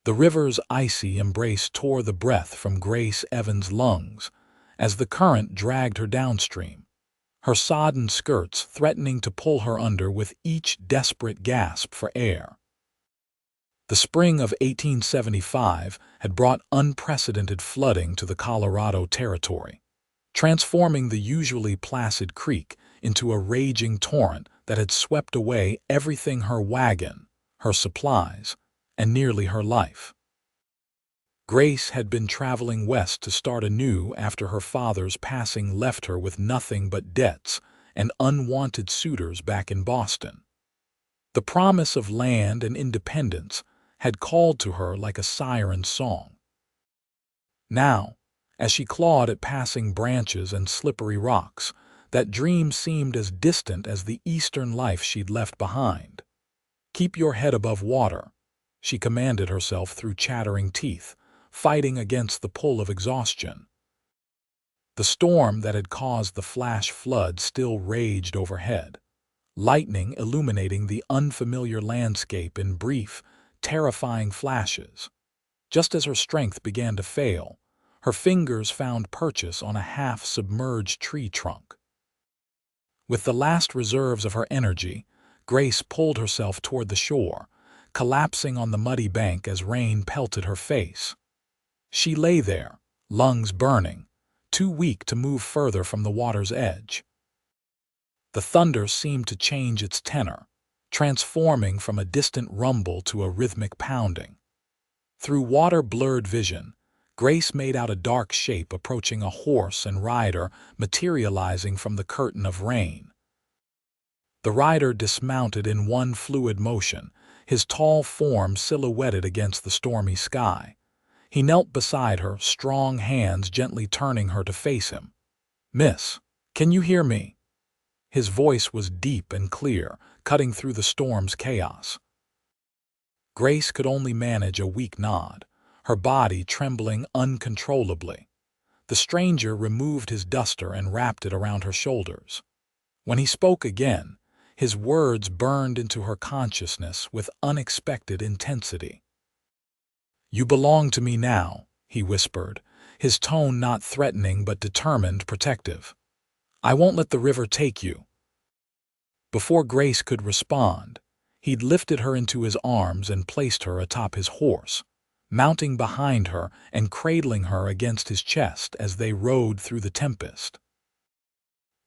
The river's icy embrace tore the breath from Grace Evans' lungs as the current dragged her downstream, her sodden skirts threatening to pull her under with each desperate gasp for air. The spring of 1875 had brought unprecedented flooding to the Colorado Territory, transforming the usually placid creek into a raging torrent that had swept away everything: her wagon, her supplies, and nearly her life. Grace had been traveling west to start anew after her father's passing left her with nothing but debts and unwanted suitors back in Boston. The promise of land and independence had called to her like a siren's song. Now, as she clawed at passing branches and slippery rocks, that dream seemed as distant as the eastern life she'd left behind. "Keep your head above water," she commanded herself through chattering teeth, fighting against the pull of exhaustion. The storm that had caused the flash flood still raged overhead, lightning illuminating the unfamiliar landscape in brief, terrifying flashes. Just as her strength began to fail, her fingers found purchase on a half-submerged tree trunk. With the last reserves of her energy, Grace pulled herself toward the shore, collapsing on the muddy bank as rain pelted her face. She lay there, lungs burning, too weak to move further from the water's edge. The thunder seemed to change its tenor, transforming from a distant rumble to a rhythmic pounding. Through water-blurred vision, Grace made out a dark shape approaching, a horse and rider materializing from the curtain of rain. The rider dismounted in one fluid motion, his tall form silhouetted against the stormy sky. He knelt beside her, strong hands gently turning her to face him. "Miss, can you hear me?" His voice was deep and clear, cutting through the storm's chaos. Grace could only manage a weak nod, her body trembling uncontrollably. The stranger removed his duster and wrapped it around her shoulders. When he spoke again, his words burned into her consciousness with unexpected intensity. "You belong to me now," he whispered, his tone not threatening but determined, protective. "I won't let the river take you." Before Grace could respond, he'd lifted her into his arms and placed her atop his horse, mounting behind her and cradling her against his chest as they rode through the tempest.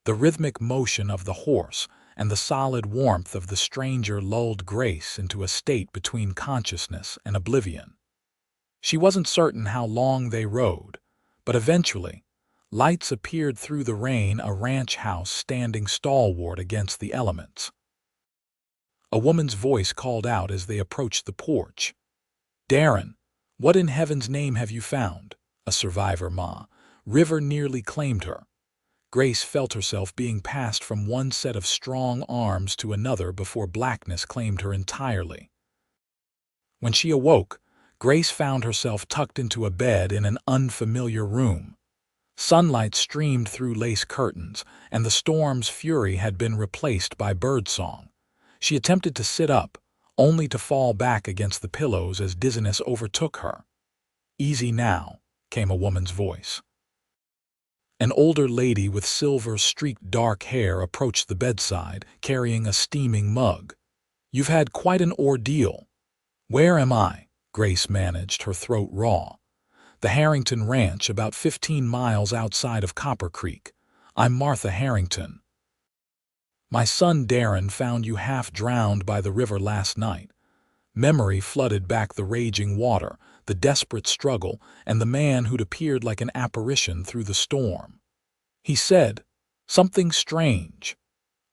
The rhythmic motion of the horse and the solid warmth of the stranger lulled Grace into a state between consciousness and oblivion. She wasn't certain how long they rode, but eventually, lights appeared through the rain, a ranch house standing stalwart against the elements. A woman's voice called out as they approached the porch. "Darren, what in heaven's name have you found?" "A survivor, Ma. River nearly claimed her." Grace felt herself being passed from one set of strong arms to another before blackness claimed her entirely. When she awoke, Grace found herself tucked into a bed in an unfamiliar room. Sunlight streamed through lace curtains, and the storm's fury had been replaced by birdsong. She attempted to sit up, only to fall back against the pillows as dizziness overtook her. "Easy now," came a woman's voice. An older lady with silver-streaked dark hair approached the bedside, carrying a steaming mug. "You've had quite an ordeal." "Where am I?" Grace managed, her throat raw. "The Harrington Ranch, about 15 miles outside of Copper Creek. I'm Martha Harrington. My son Darren found you half drowned by the river last night." Memory flooded back the raging water, the desperate struggle, and the man who'd appeared like an apparition through the storm. He said, "Something strange."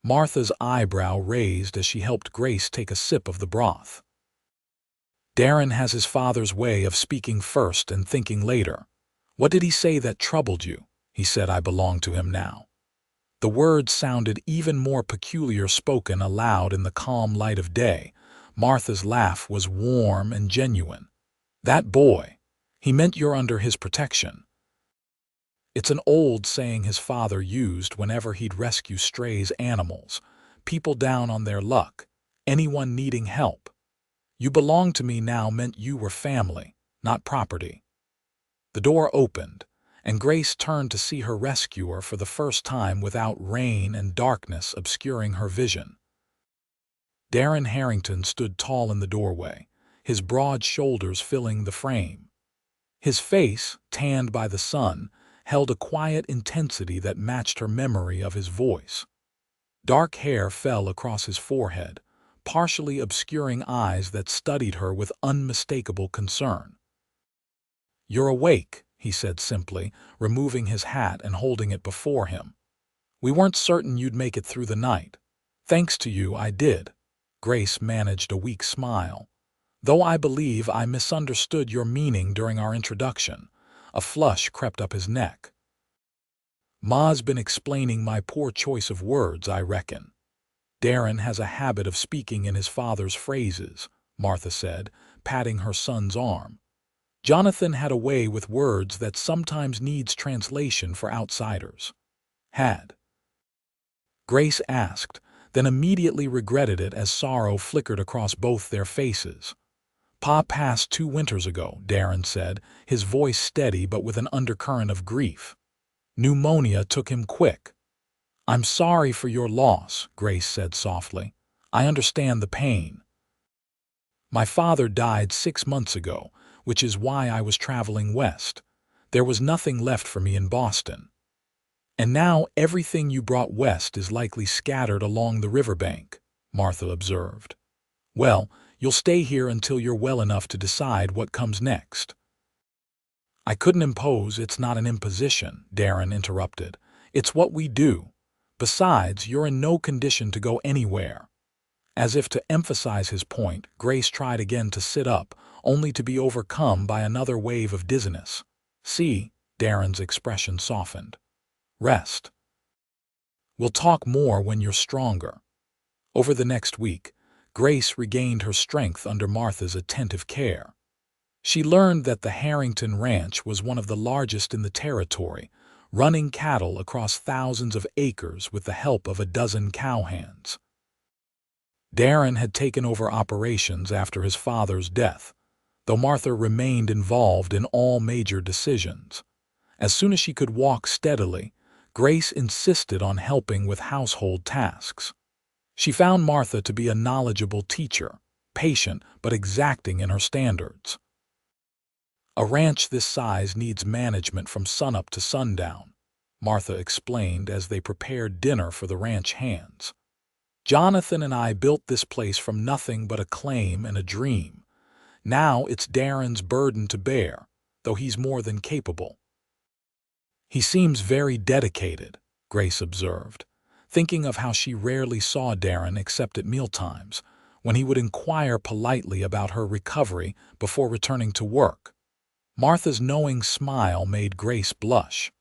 Martha's eyebrow raised as she helped Grace take a sip of the broth. "Darren has his father's way of speaking first and thinking later." "What did he say that troubled you?" "He said I belong to him now." The words sounded even more peculiar spoken aloud in the calm light of day. Martha's laugh was warm and genuine. "That boy, he meant you're under his protection." It's an old saying his father used whenever he'd rescue strays animals, people down on their luck, anyone needing help. You belong to me now meant you were family, not property. The door opened, and Grace turned to see her rescuer for the first time without rain and darkness obscuring her vision. Darren Harrington stood tall in the doorway, his broad shoulders filling the frame. His face, tanned by the sun, held a quiet intensity that matched her memory of his voice. Dark hair fell across his forehead, partially obscuring eyes that studied her with unmistakable concern. "You're awake," he said simply, removing his hat and holding it before him. "We weren't certain you'd make it through the night. Thanks to you, I did." Grace managed a weak smile. "Though I believe I misunderstood your meaning during our introduction." A flush crept up his neck. "Ma's been explaining my poor choice of words, I reckon." "Darren has a habit of speaking in his father's phrases," Martha said, patting her son's arm. "Jonathan had a way with words that sometimes needs translation for outsiders." "Had?" Grace asked, then immediately regretted it as sorrow flickered across both their faces. "Pa passed 2 winters ago," Darren said, his voice steady but with an undercurrent of grief. "Pneumonia took him quick." "I'm sorry for your loss," Grace said softly. "I understand the pain. My father died 6 months ago, which is why I was traveling west. There was nothing left for me in Boston. And now everything you brought west is likely scattered along the riverbank," Martha observed. "Well, you'll stay here until you're well enough to decide what comes next." "I couldn't impose, it's not an imposition," Darren interrupted. "It's what we do. Besides, you're in no condition to go anywhere." As if to emphasize his point, Grace tried again to sit up, only to be overcome by another wave of dizziness. "See," Darren's expression softened. "Rest. We'll talk more when you're stronger." Over the next week, Grace regained her strength under Martha's attentive care. She learned that the Harrington Ranch was one of the largest in the territory, running cattle across thousands of acres with the help of a dozen cowhands. Darren had taken over operations after his father's death, though Martha remained involved in all major decisions. As soon as she could walk steadily, Grace insisted on helping with household tasks. She found Martha to be a knowledgeable teacher, patient but exacting in her standards. "A ranch this size needs management from sunup to sundown," Martha explained as they prepared dinner for the ranch hands. "Jonathan and I built this place from nothing but a claim and a dream. Now it's Darren's burden to bear, though he's more than capable." "He seems very dedicated," Grace observed, thinking of how she rarely saw Darren except at mealtimes, when he would inquire politely about her recovery before returning to work. Martha's knowing smile made Grace blush.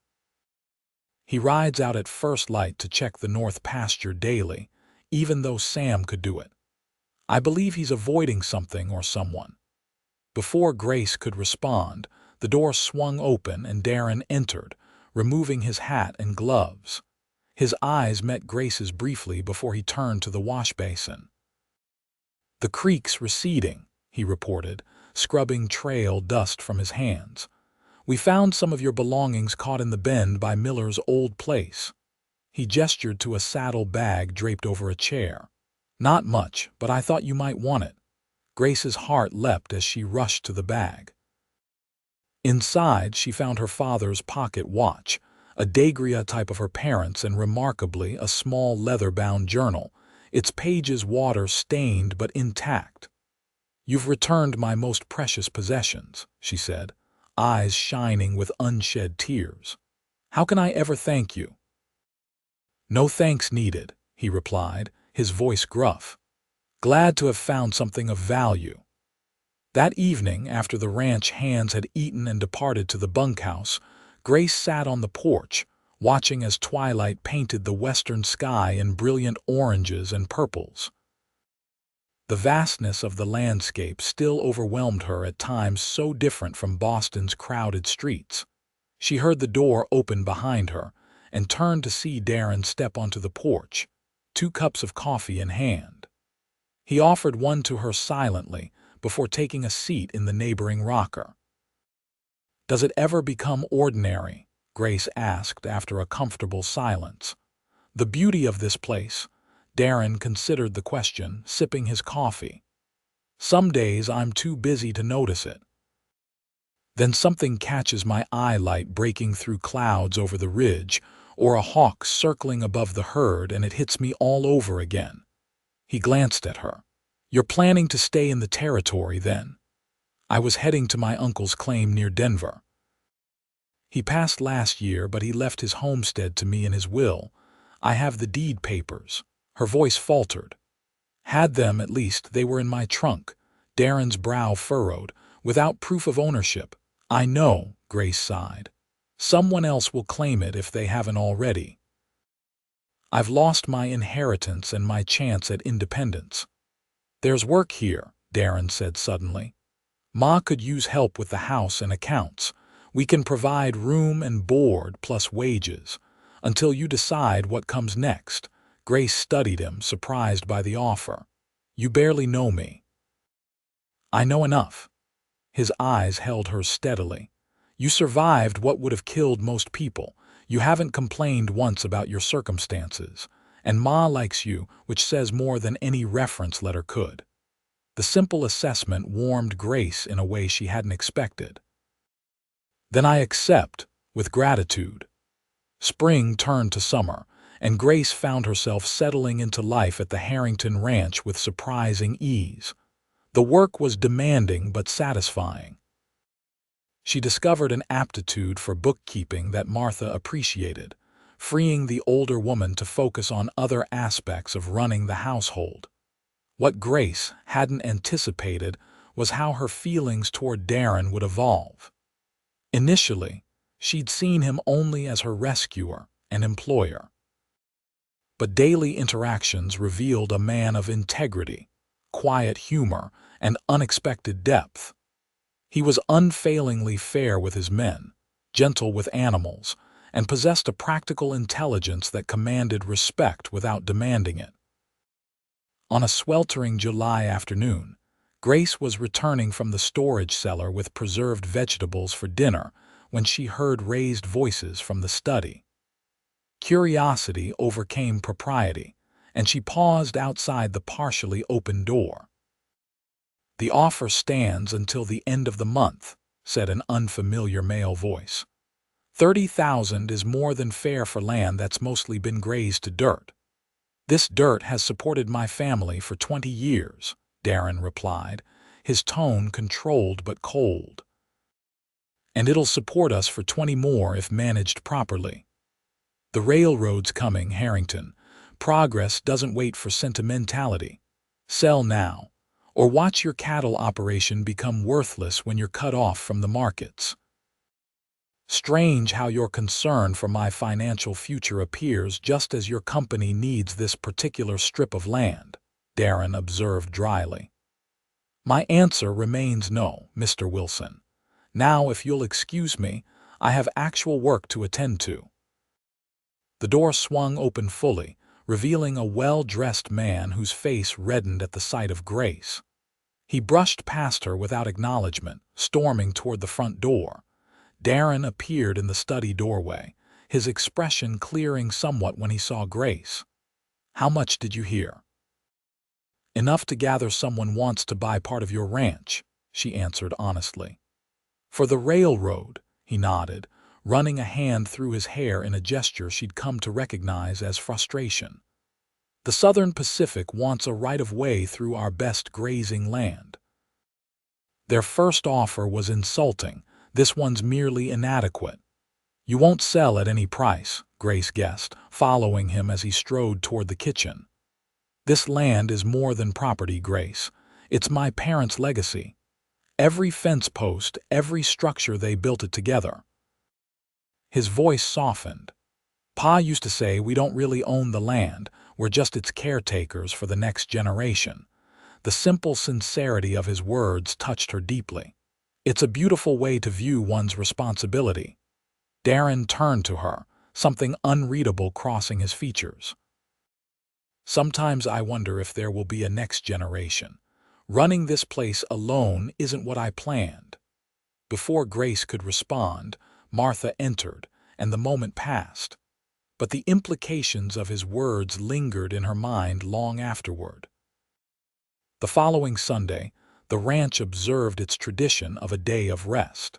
"He rides out at first light to check the north pasture daily, even though Sam could do it. I believe he's avoiding something or someone." Before Grace could respond, the door swung open and Darren entered, removing his hat and gloves. His eyes met Grace's briefly before he turned to the wash basin. "The creek's receding," he reported, scrubbing trail dust from his hands. "We found some of your belongings caught in the bend by Miller's old place." He gestured to a saddle bag draped over a chair. "Not much, but I thought you might want it." Grace's heart leapt as she rushed to the bag. Inside, she found her father's pocket watch, a daguerreotype of her parents, and remarkably, a small leather-bound journal, its pages water-stained but intact. "You've returned my most precious possessions," she said, eyes shining with unshed tears. "How can I ever thank you?" "No thanks needed," he replied, his voice gruff. "Glad to have found something of value." That evening, after the ranch hands had eaten and departed to the bunkhouse, Grace sat on the porch, watching as twilight painted the western sky in brilliant oranges and purples. The vastness of the landscape still overwhelmed her at times, so different from Boston's crowded streets. She heard the door open behind her and turned to see Darren step onto the porch, 2 cups of coffee in hand. He offered one to her silently, before taking a seat in the neighboring rocker. "Does it ever become ordinary?" Grace asked after a comfortable silence. "The beauty of this place." Darren considered the question, sipping his coffee. "Some days I'm too busy to notice it. Then something catches my eye, light breaking through clouds over the ridge, or a hawk circling above the herd, and it hits me all over again." He glanced at her. "You're planning to stay in the territory, then?" "I was heading to my uncle's claim near Denver. He passed last year, but he left his homestead to me in his will. I have the deed papers." Her voice faltered. "Had them, at least. They were in my trunk." Darren's brow furrowed. "Without proof of ownership." "I know," Grace sighed. "Someone else will claim it if they haven't already. I've lost my inheritance and my chance at independence." "There's work here," Darren said suddenly. "Ma could use help with the house and accounts. We can provide room and board plus wages, until you decide what comes next." Grace studied him, surprised by the offer. "You barely know me." "I know enough." His eyes held hers steadily. "You survived what would have killed most people. You haven't complained once about your circumstances. And Ma likes you, which says more than any reference letter could." The simple assessment warmed Grace in a way she hadn't expected. "Then I accept, with gratitude." Spring turned to summer, and Grace found herself settling into life at the Harrington ranch with surprising ease. The work was demanding but satisfying. She discovered an aptitude for bookkeeping that Martha appreciated, freeing the older woman to focus on other aspects of running the household. What Grace hadn't anticipated was how her feelings toward Darren would evolve. Initially, she'd seen him only as her rescuer and employer. But daily interactions revealed a man of integrity, quiet humor, and unexpected depth. He was unfailingly fair with his men, gentle with animals, and possessed a practical intelligence that commanded respect without demanding it. On a sweltering July afternoon, Grace was returning from the storage cellar with preserved vegetables for dinner when she heard raised voices from the study. Curiosity overcame propriety, and she paused outside the partially open door. "The offer stands until the end of the month," said an unfamiliar male voice. "30,000 is more than fair for land that's mostly been grazed to dirt." "This dirt has supported my family for 20 years, Darren replied, his tone controlled but cold. "And it'll support us for 20 more if managed properly." "The railroad's coming, Harrington. Progress doesn't wait for sentimentality. Sell now, or watch your cattle operation become worthless when you're cut off from the markets." "Strange how your concern for my financial future appears just as your company needs this particular strip of land," Darren observed dryly. "My answer remains no, Mr. Wilson. Now, if you'll excuse me, I have actual work to attend to." The door swung open fully, revealing a well-dressed man whose face reddened at the sight of Grace. He brushed past her without acknowledgement, storming toward the front door. Darren appeared in the study doorway, his expression clearing somewhat when he saw Grace. "How much did you hear?" "Enough to gather someone wants to buy part of your ranch," she answered honestly. "For the railroad," he nodded, running a hand through his hair in a gesture she'd come to recognize as frustration. "The Southern Pacific wants a right-of-way through our best grazing land." Their first offer was insulting. This one's merely inadequate. "You won't sell at any price," Grace guessed, following him as he strode toward the kitchen. "This land is more than property, Grace. It's my parents' legacy. Every fence post, every structure, they built it together." His voice softened. "Pa used to say we don't really own the land, we're just its caretakers for the next generation." The simple sincerity of his words touched her deeply. "It's a beautiful way to view one's responsibility." Darren turned to her, something unreadable crossing his features. "Sometimes I wonder if there will be a next generation. Running this place alone isn't what I planned." Before Grace could respond, Martha entered, and the moment passed. But the implications of his words lingered in her mind long afterward. The following Sunday, the ranch observed its tradition of a day of rest.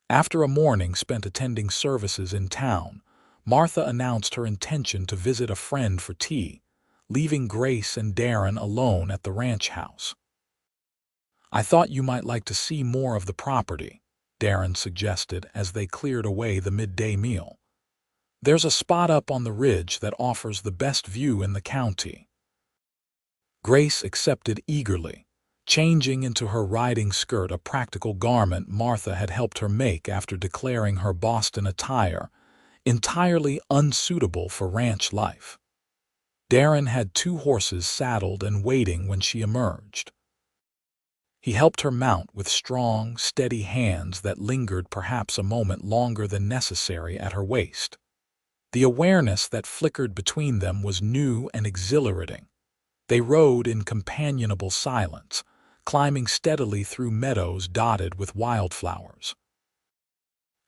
After a morning spent attending services in town, Martha announced her intention to visit a friend for tea, leaving Grace and Darren alone at the ranch house. "I thought you might like to see more of the property," Darren suggested as they cleared away the midday meal. "There's a spot up on the ridge that offers the best view in the county." Grace accepted eagerly, changing into her riding skirt, a practical garment Martha had helped her make after declaring her Boston attire entirely unsuitable for ranch life. Darren had 2 horses saddled and waiting when she emerged. He helped her mount with strong, steady hands that lingered perhaps a moment longer than necessary at her waist. The awareness that flickered between them was new and exhilarating. They rode in companionable silence, climbing steadily through meadows dotted with wildflowers.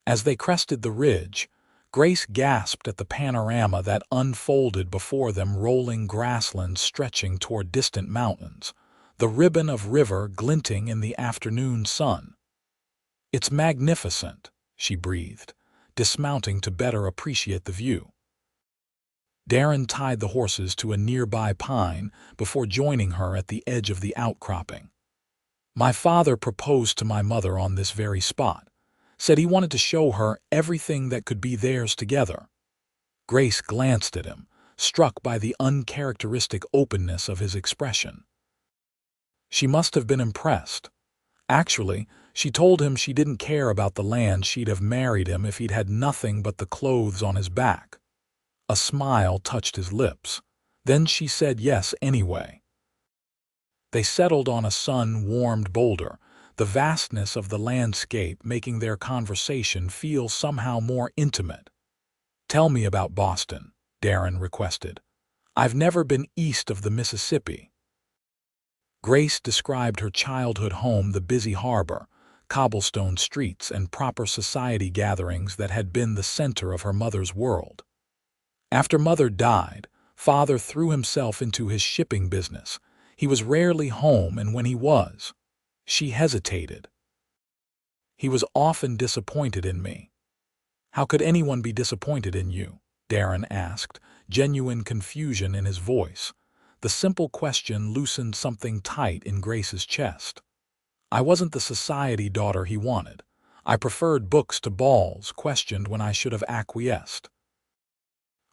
As they crested the ridge, Grace gasped at the panorama that unfolded before them, rolling grasslands stretching toward distant mountains, the ribbon of river glinting in the afternoon sun. "It's magnificent," she breathed, dismounting to better appreciate the view. Darren tied the horses to a nearby pine before joining her at the edge of the outcropping. "My father proposed to my mother on this very spot, said he wanted to show her everything that could be theirs together." Grace glanced at him, struck by the uncharacteristic openness of his expression. She must have been impressed. Actually, she told him she didn't care about the land. She'd have married him if he'd had nothing but the clothes on his back. A smile touched his lips. Then she said yes anyway. They settled on a sun-warmed boulder, the vastness of the landscape making their conversation feel somehow more intimate. "Tell me about Boston," Darren requested. "I've never been east of the Mississippi." Grace described her childhood home, the busy harbor, cobblestone streets, and proper society gatherings that had been the center of her mother's world. After Mother died, Father threw himself into his shipping business. He was rarely home, and when he was, she hesitated. "He was often disappointed in me." "How could anyone be disappointed in you?" Darren asked, genuine confusion in his voice. The simple question loosened something tight in Grace's chest. "I wasn't the society daughter he wanted. I preferred books to balls," questioned when I should have acquiesced.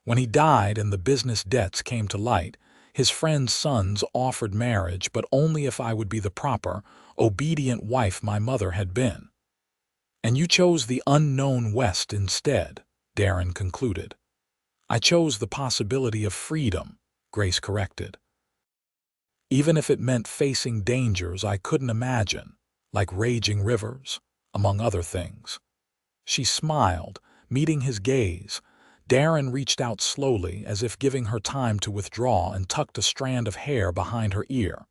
"When he died and the business debts came to light, his friend's sons offered marriage, but only if I would be the proper, obedient wife my mother had been." "And you chose the unknown West instead," Darren concluded. "I chose the possibility of freedom," Grace corrected. "Even if it meant facing dangers I couldn't imagine, like raging rivers, among other things." She smiled, meeting his gaze. Darren reached out slowly, as if giving her time to withdraw, and tucked a strand of hair behind her ear.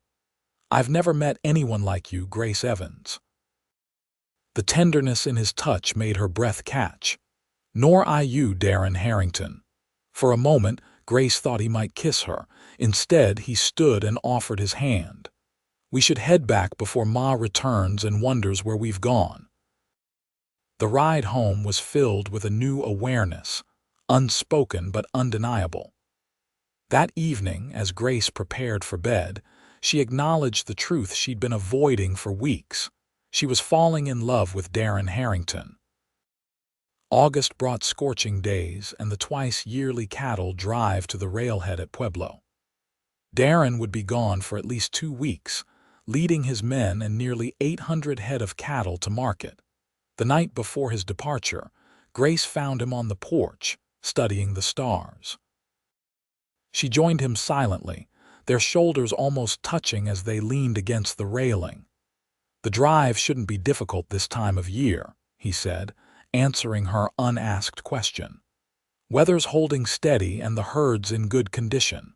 "I've never met anyone like you, Grace Evans." The tenderness in his touch made her breath catch. "Nor I you, Darren Harrington." For a moment, Grace thought he might kiss her. Instead, he stood and offered his hand. "We should head back before Ma returns and wonders where we've gone." The ride home was filled with a new awareness, unspoken but undeniable. That evening, as Grace prepared for bed, she acknowledged the truth she'd been avoiding for weeks. She was falling in love with Darren Harrington. August brought scorching days and the twice-yearly cattle drive to the railhead at Pueblo. Darren would be gone for at least 2 weeks, leading his men and nearly 800 head of cattle to market. The night before his departure, Grace found him on the porch, studying the stars. She joined him silently, their shoulders almost touching as they leaned against the railing. "The drive shouldn't be difficult this time of year," he said, answering her unasked question. "Weather's holding steady and the herd's in good condition."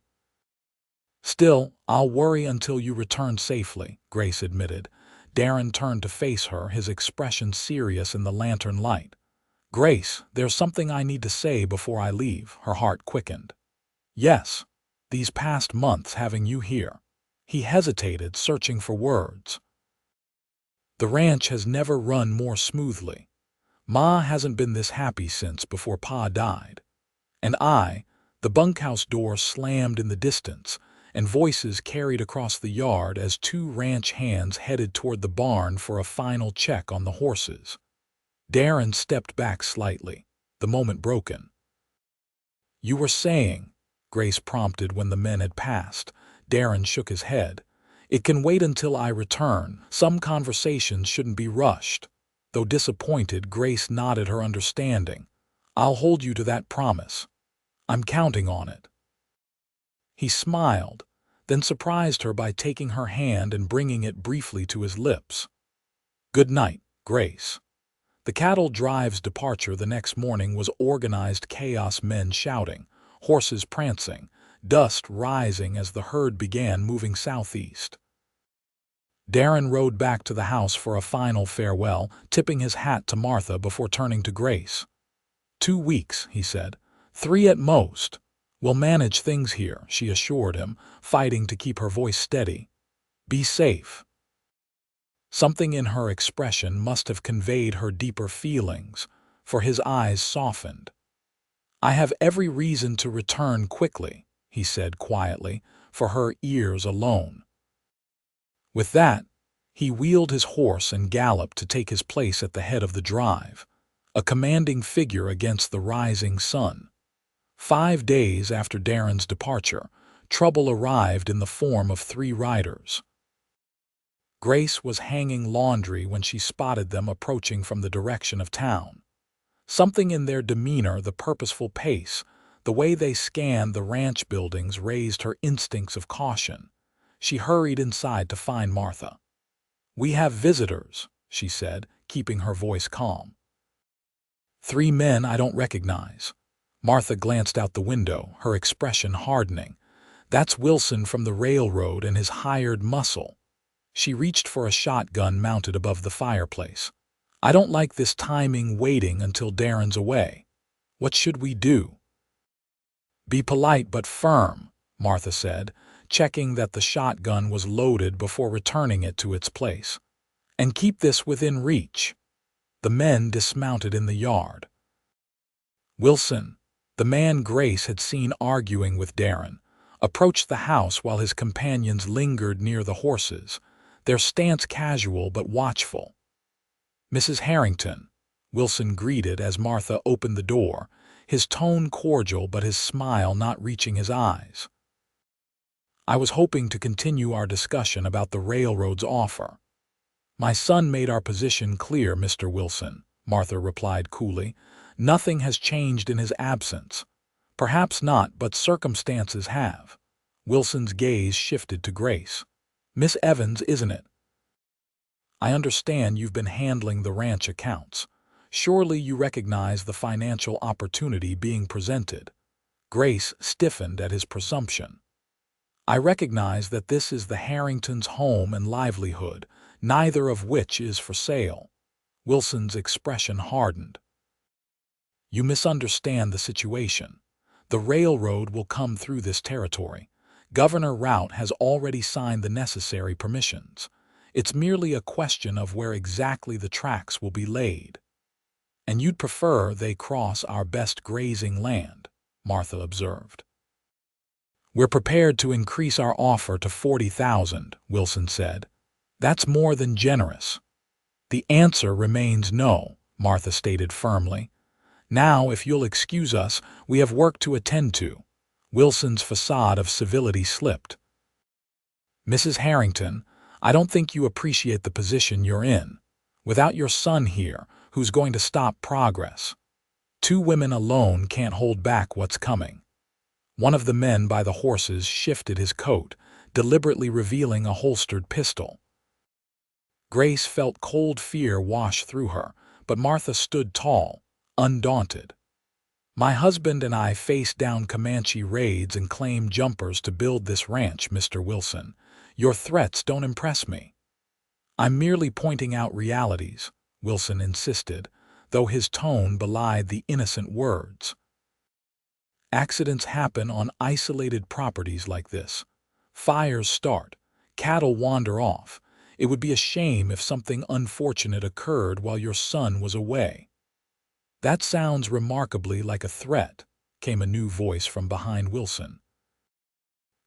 Still, I'll worry until you return safely, Grace admitted. Darren turned to face her, his expression serious in the lantern light. Grace, there's something I need to say before I leave, her heart quickened. Yes, these past months having you here. He hesitated, searching for words. The ranch has never run more smoothly. Ma hasn't been this happy since before Pa died. And the bunkhouse door slammed in the distance, and voices carried across the yard as two ranch hands headed toward the barn for a final check on the horses. Darren stepped back slightly, the moment broken. You were saying, Grace prompted when the men had passed. Darren shook his head. It can wait until I return. Some conversations shouldn't be rushed. Though disappointed, Grace nodded her understanding. I'll hold you to that promise. I'm counting on it. He smiled, then surprised her by taking her hand and bringing it briefly to his lips. Good night, Grace. The cattle drive's departure the next morning was organized chaos, men shouting, horses prancing, dust rising as the herd began moving southeast. Darren rode back to the house for a final farewell, tipping his hat to Martha before turning to Grace. 2 weeks, he said. 3 at most. We'll manage things here, she assured him, fighting to keep her voice steady. Be safe. Something in her expression must have conveyed her deeper feelings, for his eyes softened. I have every reason to return quickly, he said quietly, for her ears alone. With that, he wheeled his horse and galloped to take his place at the head of the drive, a commanding figure against the rising sun. 5 days after Darren's departure, trouble arrived in the form of 3 riders. Grace was hanging laundry when she spotted them approaching from the direction of town. Something in their demeanor, the purposeful pace, the way they scanned the ranch buildings raised her instincts of caution. She hurried inside to find Martha. We have visitors, she said, keeping her voice calm. 3 men I don't recognize. Martha glanced out the window, her expression hardening. That's Wilson from the railroad and his hired muscle. She reached for a shotgun mounted above the fireplace. I don't like this timing, waiting until Darren's away. What should we do? Be polite but firm, Martha said, checking that the shotgun was loaded before returning it to its place. And keep this within reach. The men dismounted in the yard. Wilson, the man Grace had seen arguing with Darren, approached the house while his companions lingered near the horses, their stance casual but watchful. Mrs. Harrington, Wilson greeted as Martha opened the door, his tone cordial but his smile not reaching his eyes. I was hoping to continue our discussion about the railroad's offer. My son made our position clear, Mr. Wilson, Martha replied coolly. Nothing has changed in his absence. Perhaps not, but circumstances have. Wilson's gaze shifted to Grace. Miss Evans, isn't it? I understand you've been handling the ranch accounts. Surely you recognize the financial opportunity being presented. Grace stiffened at his presumption. I recognize that this is the Harringtons' home and livelihood, neither of which is for sale. Wilson's expression hardened. You misunderstand the situation. The railroad will come through this territory. Governor Rout has already signed the necessary permissions. It's merely a question of where exactly the tracks will be laid. And you'd prefer they cross our best grazing land, Martha observed. We're prepared to increase our offer to $40,000, Wilson said. That's more than generous. The answer remains no, Martha stated firmly. Now, if you'll excuse us, we have work to attend to. Wilson's facade of civility slipped. Mrs. Harrington, I don't think you appreciate the position you're in. Without your son here, who's going to stop progress? 2 women alone can't hold back what's coming. One of the men by the horses shifted his coat, deliberately revealing a holstered pistol. Grace felt cold fear wash through her, but Martha stood tall, undaunted. My husband and I faced down Comanche raids and claimed jumpers to build this ranch, Mr. Wilson. Your threats don't impress me. I'm merely pointing out realities, Wilson insisted, though his tone belied the innocent words. Accidents happen on isolated properties like this. Fires start, cattle wander off. It would be a shame if something unfortunate occurred while your son was away. That sounds remarkably like a threat, came a new voice from behind Wilson.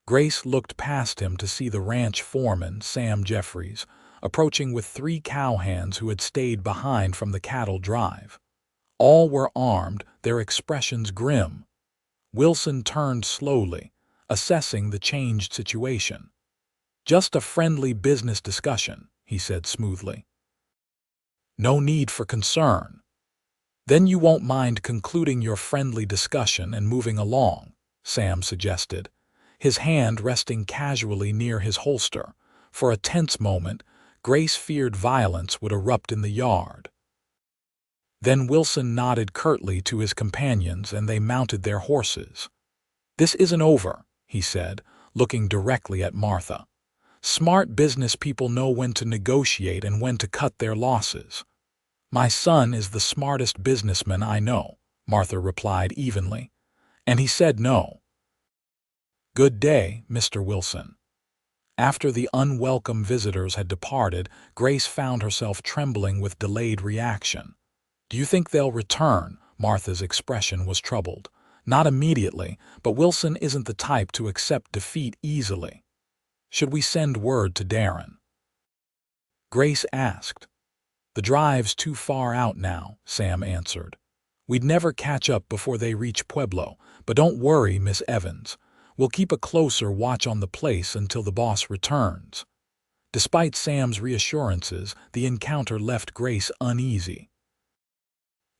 Grace looked past him to see the ranch foreman, Sam Jeffries, approaching with 3 cowhands who had stayed behind from the cattle drive. All were armed, their expressions grim. Wilson turned slowly, assessing the changed situation. "Just a friendly business discussion," he said smoothly. "No need for concern." "Then you won't mind concluding your friendly discussion and moving along," Sam suggested, his hand resting casually near his holster. For a tense moment, Grace feared violence would erupt in the yard. Then Wilson nodded curtly to his companions and they mounted their horses. "This isn't over," he said, looking directly at Martha. "Smart business people know when to negotiate and when to cut their losses." "My son is the smartest businessman I know," Martha replied evenly. "And he said no." "Good day, Mr. Wilson." After the unwelcome visitors had departed, Grace found herself trembling with delayed reaction. "Do you think they'll return?" Martha's expression was troubled. "Not immediately, but Wilson isn't the type to accept defeat easily." "Should we send word to Darren?" Grace asked. "The drive's too far out now," Sam answered. "We'd never catch up before they reach Pueblo, but don't worry, Miss Evans. We'll keep a closer watch on the place until the boss returns." Despite Sam's reassurances, the encounter left Grace uneasy.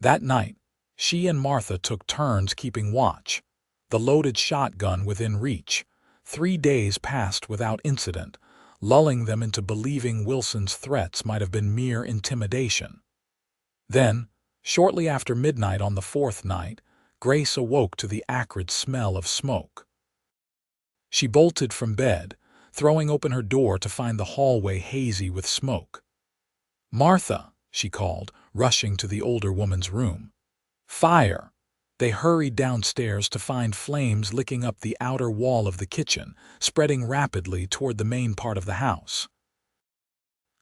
That night, she and Martha took turns keeping watch, the loaded shotgun within reach. 3 days passed without incident, lulling them into believing Wilson's threats might have been mere intimidation. Then, shortly after midnight on the 4th night, Grace awoke to the acrid smell of smoke. She bolted from bed, throwing open her door to find the hallway hazy with smoke. "Martha," she called, rushing to the older woman's room. "Fire!" They hurried downstairs to find flames licking up the outer wall of the kitchen, spreading rapidly toward the main part of the house.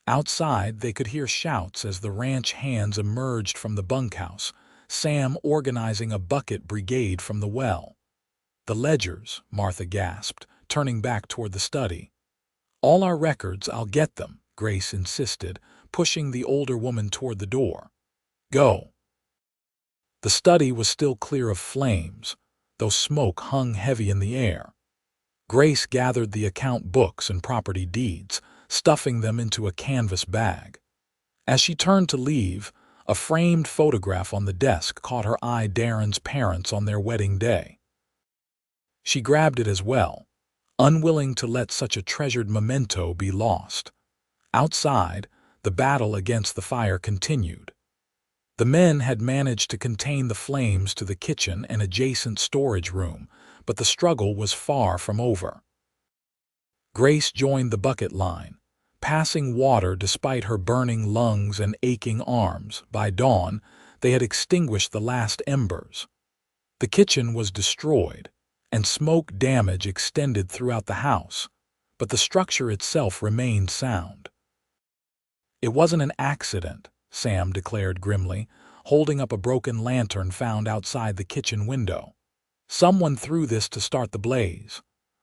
Outside, they could hear shouts as the ranch hands emerged from the bunkhouse, Sam organizing a bucket brigade from the well. "The ledgers," Martha gasped, turning back toward the study. "All our records, I'll get them," Grace insisted, pushing the older woman toward the door. "Go." The study was still clear of flames, though smoke hung heavy in the air. Grace gathered the account books and property deeds, stuffing them into a canvas bag. As she turned to leave, a framed photograph on the desk caught her eye: Darren's parents on their wedding day. She grabbed it as well, unwilling to let such a treasured memento be lost. Outside, the battle against the fire continued. The men had managed to contain the flames to the kitchen and adjacent storage room, but the struggle was far from over. Grace joined the bucket line, passing water despite her burning lungs and aching arms. By dawn, they had extinguished the last embers. The kitchen was destroyed, and smoke damage extended throughout the house, but the structure itself remained sound. "It wasn't an accident," Sam declared grimly, holding up a broken lantern found outside the kitchen window. "Someone threw this to start the blaze."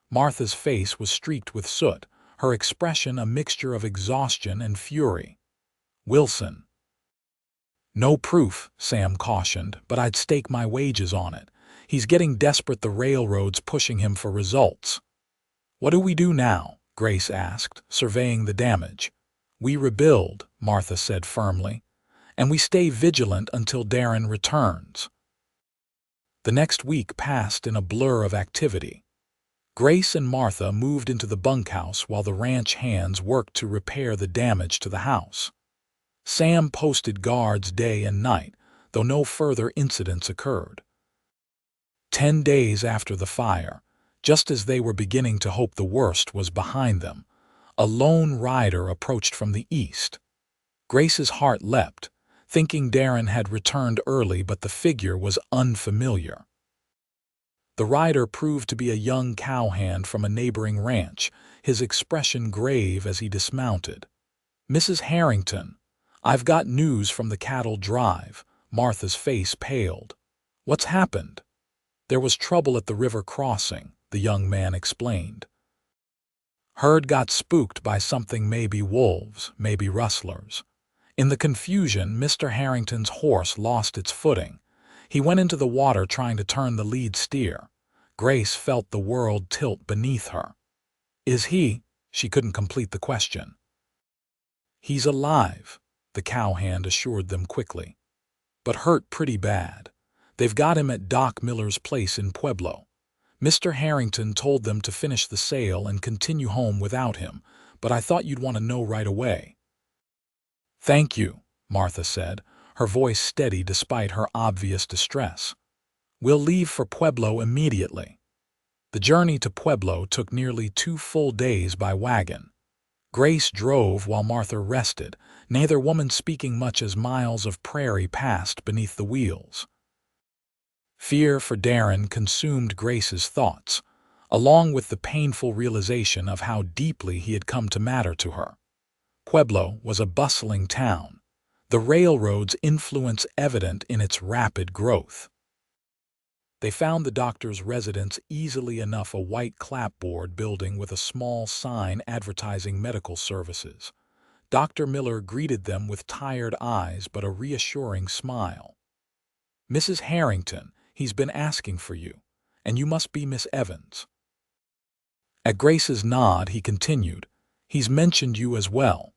Martha's face was streaked with soot, her expression a mixture of exhaustion and fury. "Wilson." "No proof," Sam cautioned, "but I'd stake my wages on it. He's getting desperate, the railroad's pushing him for results." "What do we do now?" Grace asked, surveying the damage. "We rebuild," Martha said firmly, "and we stay vigilant until Darren returns." The next week passed in a blur of activity. Grace and Martha moved into the bunkhouse while the ranch hands worked to repair the damage to the house. Sam posted guards day and night, though no further incidents occurred. 10 days after the fire, just as they were beginning to hope the worst was behind them, a lone rider approached from the east. Grace's heart leapt, thinking Darren had returned early, but the figure was unfamiliar. The rider proved to be a young cowhand from a neighboring ranch, his expression grave as he dismounted. "Mrs. Harrington, I've got news from the cattle drive." Martha's face paled. "What's happened?" "There was trouble at the river crossing," the young man explained. "Herd got spooked by something, maybe wolves, maybe rustlers." In the confusion, Mr. Harrington's horse lost its footing. He went into the water trying to turn the lead steer. Grace felt the world tilt beneath her. "Is he?" She couldn't complete the question. "He's alive," the cowhand assured them quickly. "But hurt pretty bad. They've got him at Doc Miller's place in Pueblo. Mr. Harrington told them to finish the sale and continue home without him, but I thought you'd want to know right away." "Thank you," Martha said, her voice steady despite her obvious distress. "We'll leave for Pueblo immediately." The journey to Pueblo took nearly 2 full days by wagon. Grace drove while Martha rested, neither woman speaking much as miles of prairie passed beneath the wheels. Fear for Darren consumed Grace's thoughts, along with the painful realization of how deeply he had come to matter to her. Pueblo was a bustling town, the railroad's influence evident in its rapid growth. They found the doctor's residence easily enough, a white clapboard building with a small sign advertising medical services. Dr. Miller greeted them with tired eyes but a reassuring smile. "Mrs. Harrington, he's been asking for you, and you must be Miss Evans." At Grace's nod, he continued, "He's mentioned you as well."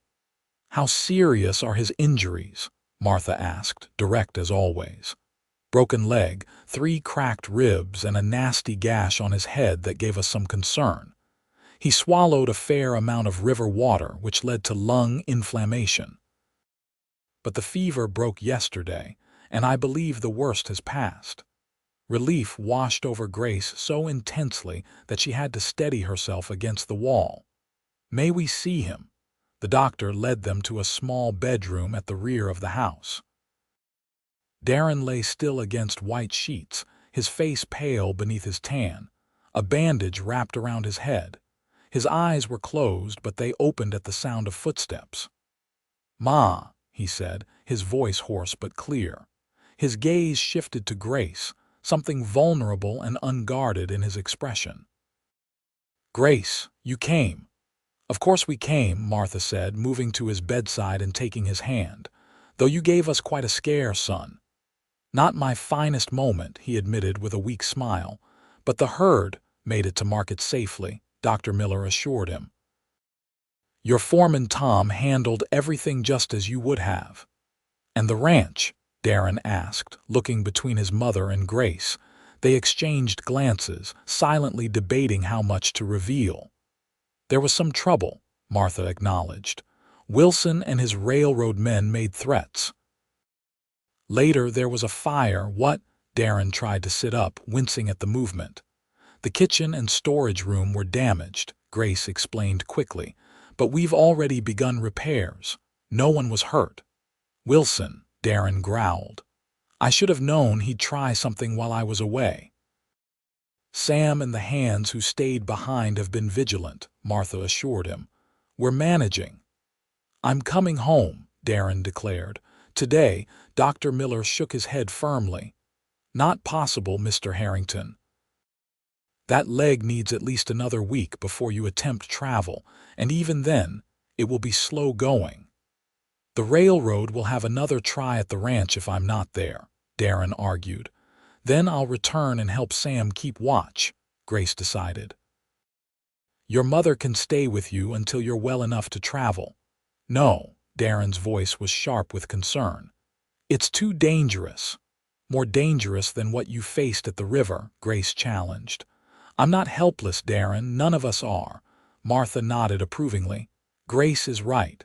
"How serious are his injuries?" Martha asked, direct as always. "Broken leg, 3 cracked ribs, and a nasty gash on his head that gave us some concern. He swallowed a fair amount of river water, which led to lung inflammation. But the fever broke yesterday, and I believe the worst has passed." Relief washed over Grace so intensely that she had to steady herself against the wall. "May we see him?" The doctor led them to a small bedroom at the rear of the house. Darren lay still against white sheets, his face pale beneath his tan, a bandage wrapped around his head. His eyes were closed, but they opened at the sound of footsteps. "Ma," he said, his voice hoarse but clear. His gaze shifted to Grace, something vulnerable and unguarded in his expression. "Grace, you came." "Of course we came," Martha said, moving to his bedside and taking his hand. "Though you gave us quite a scare, son." "Not my finest moment," he admitted with a weak smile. "But the herd made it to market safely," Dr. Miller assured him. "Your foreman Tom handled everything just as you would have." "And the ranch?" Darren asked, looking between his mother and Grace. They exchanged glances, silently debating how much to reveal. "There was some trouble," Martha acknowledged. "Wilson and his railroad men made threats. Later there was a fire." "What?" Darren tried to sit up, wincing at the movement. "The kitchen and storage room were damaged," Grace explained quickly. "But we've already begun repairs. No one was hurt." "Wilson," Darren growled. "I should have known he'd try something while I was away." "Sam and the hands who stayed behind have been vigilant," Martha assured him. "We're managing." "I'm coming home," Darren declared. "Today." Dr. Miller shook his head firmly. "Not possible, Mr. Harrington. That leg needs at least another week before you attempt travel, and even then, it will be slow going." "The railroad will have another try at the ranch if I'm not there," Darren argued. "Then I'll return and help Sam keep watch," Grace decided. "Your mother can stay with you until you're well enough to travel." "No," Darren's voice was sharp with concern. "It's too dangerous." "More dangerous than what you faced at the river," Grace challenged. "I'm not helpless, Darren. None of us are." Martha nodded approvingly. "Grace is right.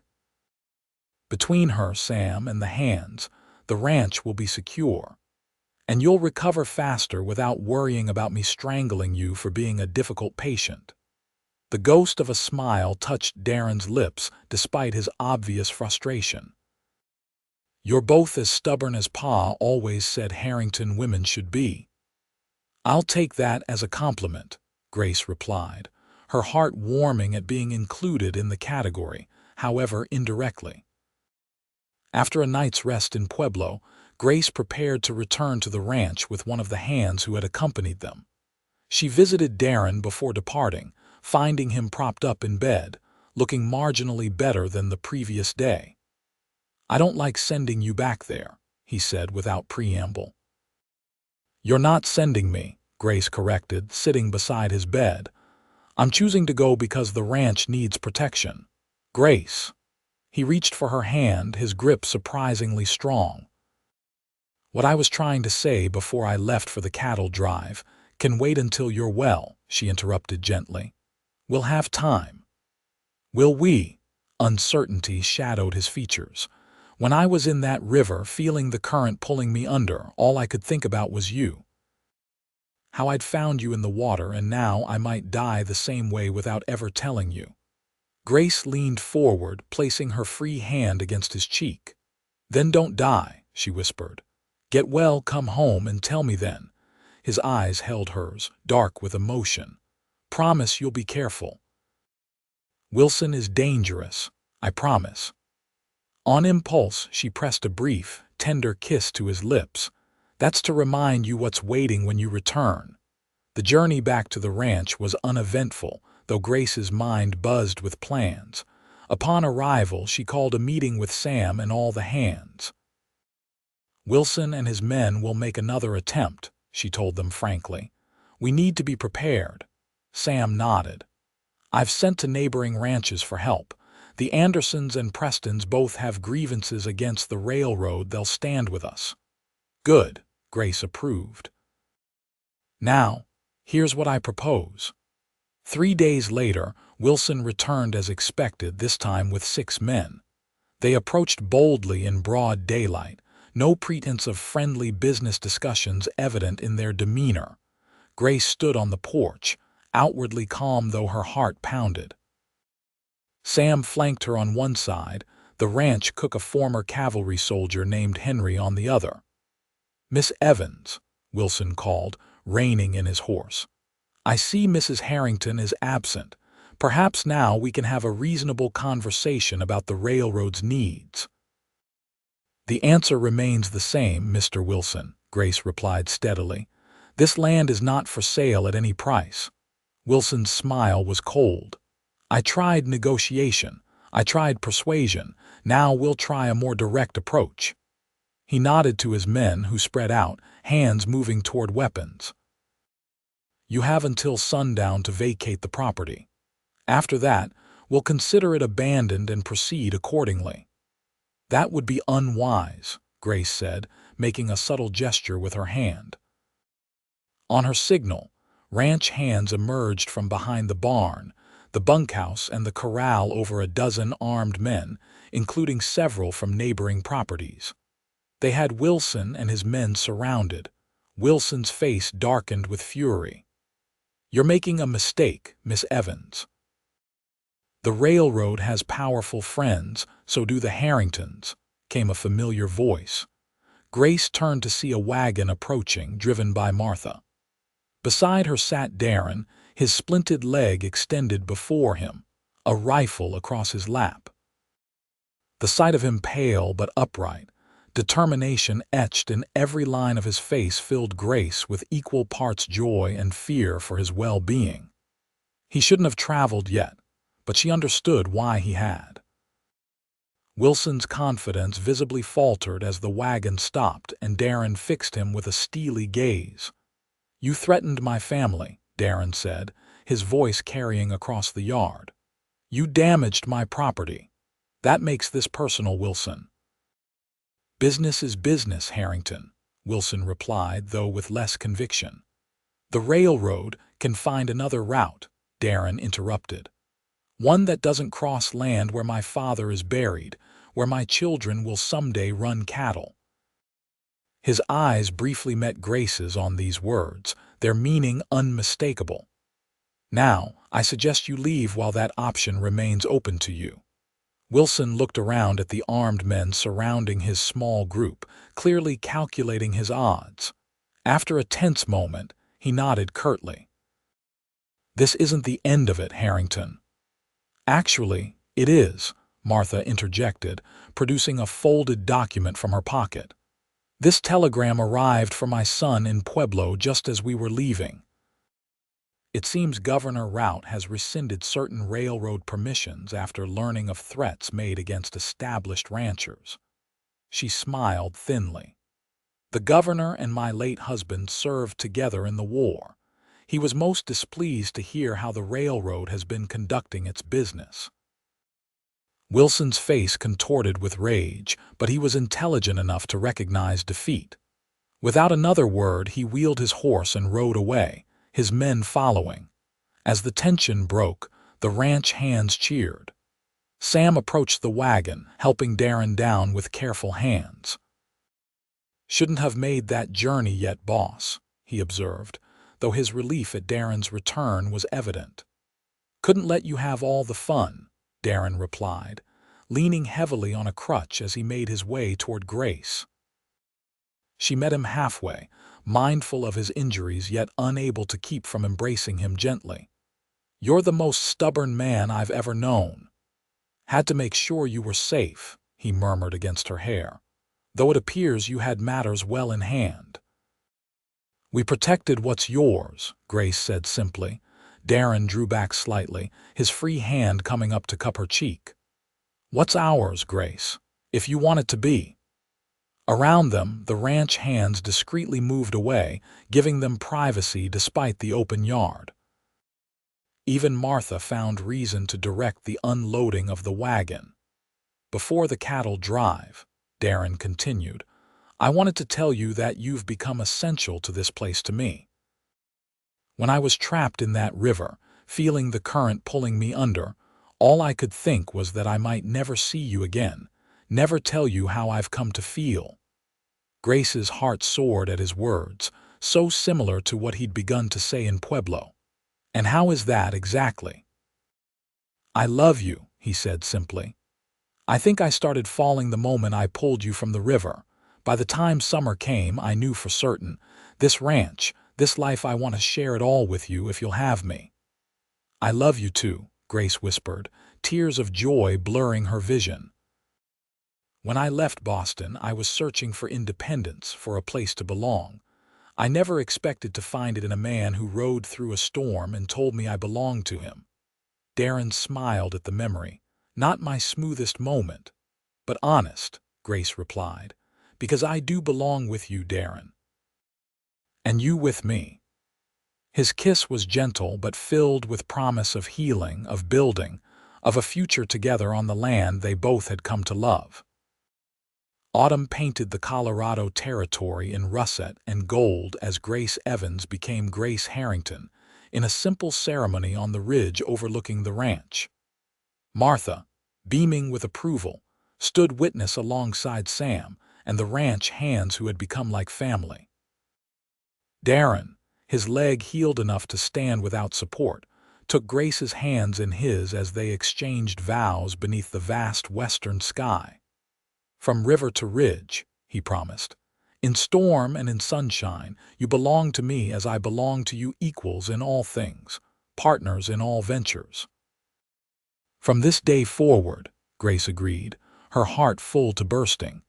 Between her, Sam, and the hands, the ranch will be secure." And you'll recover faster without worrying about me strangling you for being a difficult patient." The ghost of a smile touched Darren's lips despite his obvious frustration. "You're both as stubborn as Pa always said Harrington women should be." "I'll take that as a compliment," Grace replied, her heart warming at being included in the category, however indirectly. After a night's rest in Pueblo, Grace prepared to return to the ranch with one of the hands who had accompanied them. She visited Darren before departing, finding him propped up in bed, looking marginally better than the previous day. "I don't like sending you back there," he said without preamble. "You're not sending me," Grace corrected, sitting beside his bed. "I'm choosing to go because the ranch needs protection." "Grace." He reached for her hand, his grip surprisingly strong. "What I was trying to say before I left for the cattle drive can wait until you're well," she interrupted gently. "We'll have time." "Will we?" Uncertainty shadowed his features. "When I was in that river, feeling the current pulling me under, all I could think about was you. How I'd found you in the water, and now I might die the same way without ever telling you." Grace leaned forward, placing her free hand against his cheek. "Then don't die," she whispered. "Get well, come home, and tell me then." His eyes held hers, dark with emotion. "Promise you'll be careful." "Wilson is dangerous. I promise." On impulse, she pressed a brief, tender kiss to his lips. "That's to remind you what's waiting when you return." The journey back to the ranch was uneventful, though Grace's mind buzzed with plans. Upon arrival, she called a meeting with Sam and all the hands. "Wilson and his men will make another attempt," she told them frankly. "We need to be prepared." Sam nodded. "I've sent to neighboring ranches for help. The Andersons and Prestons both have grievances against the railroad. They'll stand with us." "Good," Grace approved. "Now, here's what I propose." 3 days later, Wilson returned as expected, this time with 6 men. They approached boldly in broad daylight, no pretense of friendly business discussions evident in their demeanor. Grace stood on the porch, outwardly calm though her heart pounded. Sam flanked her on one side, the ranch cook, a former cavalry soldier named Henry, on the other. "Miss Evans," Wilson called, reining in his horse. "I see Mrs. Harrington is absent. Perhaps now we can have a reasonable conversation about the railroad's needs." "The answer remains the same, Mr. Wilson," Grace replied steadily. "This land is not for sale at any price." Wilson's smile was cold. "I tried negotiation. I tried persuasion. Now we'll try a more direct approach." He nodded to his men, who spread out, hands moving toward weapons. "You have until sundown to vacate the property. After that, we'll consider it abandoned and proceed accordingly." "That would be unwise," Grace said, making a subtle gesture with her hand. On her signal, ranch hands emerged from behind the barn, the bunkhouse, and the corral, over a dozen armed men, including several from neighboring properties. They had Wilson and his men surrounded. Wilson's face darkened with fury. "You're making a mistake, Miss Evans. The railroad has powerful friends, so do the Harringtons," came a familiar voice. Grace turned to see a wagon approaching, driven by Martha. Beside her sat Darren, his splinted leg extended before him, a rifle across his lap. The sight of him, pale but upright, determination etched in every line of his face, filled Grace with equal parts joy and fear for his well-being. He shouldn't have traveled yet, but she understood why he had. Wilson's confidence visibly faltered as the wagon stopped and Darren fixed him with a steely gaze. "You threatened my family," Darren said, his voice carrying across the yard. "You damaged my property. That makes this personal, Wilson." "Business is business, Harrington," Wilson replied, though with less conviction. "The railroad can find another route," Darren interrupted. "One that doesn't cross land where my father is buried, where my children will someday run cattle." His eyes briefly met Grace's on these words, their meaning unmistakable. "Now, I suggest you leave while that option remains open to you." Wilson looked around at the armed men surrounding his small group, clearly calculating his odds. After a tense moment, he nodded curtly. "This isn't the end of it, Harrington." "Actually, it is," Martha interjected, producing a folded document from her pocket. "This telegram arrived for my son in Pueblo just as we were leaving. It seems Governor Rout has rescinded certain railroad permissions after learning of threats made against established ranchers." She smiled thinly. "The governor and my late husband served together in the war. He was most displeased to hear how the railroad has been conducting its business." Wilson's face contorted with rage, but he was intelligent enough to recognize defeat. Without another word, he wheeled his horse and rode away, his men following. As the tension broke, the ranch hands cheered. Sam approached the wagon, helping Darren down with careful hands. "Shouldn't have made that journey yet, boss," he observed, though his relief at Darren's return was evident. "Couldn't let you have all the fun," Darren replied, leaning heavily on a crutch as he made his way toward Grace. She met him halfway, mindful of his injuries yet unable to keep from embracing him gently. "You're the most stubborn man I've ever known." "Had to make sure you were safe," he murmured against her hair, "though it appears you had matters well in hand." "We protected what's yours," Grace said simply. Darren drew back slightly, his free hand coming up to cup her cheek. "What's ours, Grace, if you want it to be?" Around them, the ranch hands discreetly moved away, giving them privacy despite the open yard. Even Martha found reason to direct the unloading of the wagon. "Before the cattle drive," Darren continued, "I wanted to tell you that you've become essential to this place to me. When I was trapped in that river, feeling the current pulling me under, all I could think was that I might never see you again, never tell you how I've come to feel." Grace's heart soared at his words, so similar to what he'd begun to say in Pueblo. "And how is that exactly?" "I love you," he said simply. "I think I started falling the moment I pulled you from the river. By the time summer came, I knew for certain, this ranch, this life, I want to share it all with you if you'll have me." "I love you too," Grace whispered, tears of joy blurring her vision. "When I left Boston, I was searching for independence, for a place to belong. I never expected to find it in a man who rode through a storm and told me I belonged to him." Darren smiled at the memory. "Not my smoothest moment, but honest," Grace replied, "because I do belong with you, Darren. And you with me." His kiss was gentle but filled with promise of healing, of building, of a future together on the land they both had come to love. Autumn painted the Colorado territory in russet and gold as Grace Evans became Grace Harrington in a simple ceremony on the ridge overlooking the ranch. Martha, beaming with approval, stood witness alongside Sam and the ranch hands who had become like family. Darren, his leg healed enough to stand without support, took Grace's hands in his as they exchanged vows beneath the vast western sky. "From river to ridge," he promised, "in storm and in sunshine, you belong to me as I belong to you, equals in all things, partners in all ventures." "From this day forward," Grace agreed, her heart full to bursting.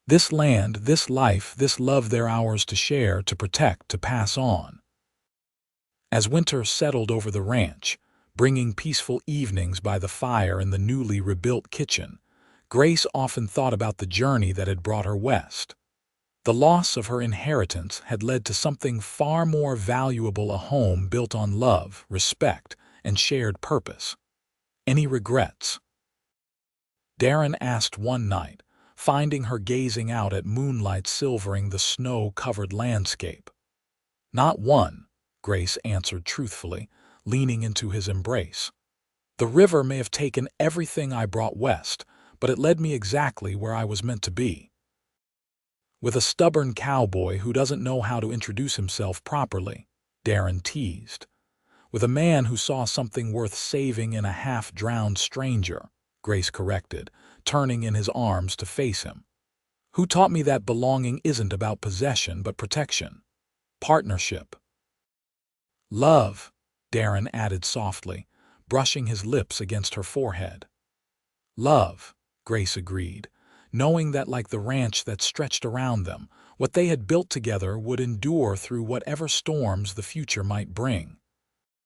"This land, this life, this love, they're ours to share, to protect, to pass on." As winter settled over the ranch, bringing peaceful evenings by the fire in the newly rebuilt kitchen, Grace often thought about the journey that had brought her west. The loss of her inheritance had led to something far more valuable, a home built on love, respect, and shared purpose. "Any regrets?" Darren asked one night, finding her gazing out at moonlight silvering the snow-covered landscape. "Not one," Grace answered truthfully, leaning into his embrace. "The river may have taken everything I brought west, but it led me exactly where I was meant to be." With a stubborn cowboy who doesn't know how to introduce himself properly, Darren teased. With a man who saw something worth saving in a half-drowned stranger, Grace corrected, turning in his arms to face him. Who taught me that belonging isn't about possession but protection, partnership. Love, Darren added softly, brushing his lips against her forehead. Love, Grace agreed, knowing that like the ranch that stretched around them, what they had built together would endure through whatever storms the future might bring.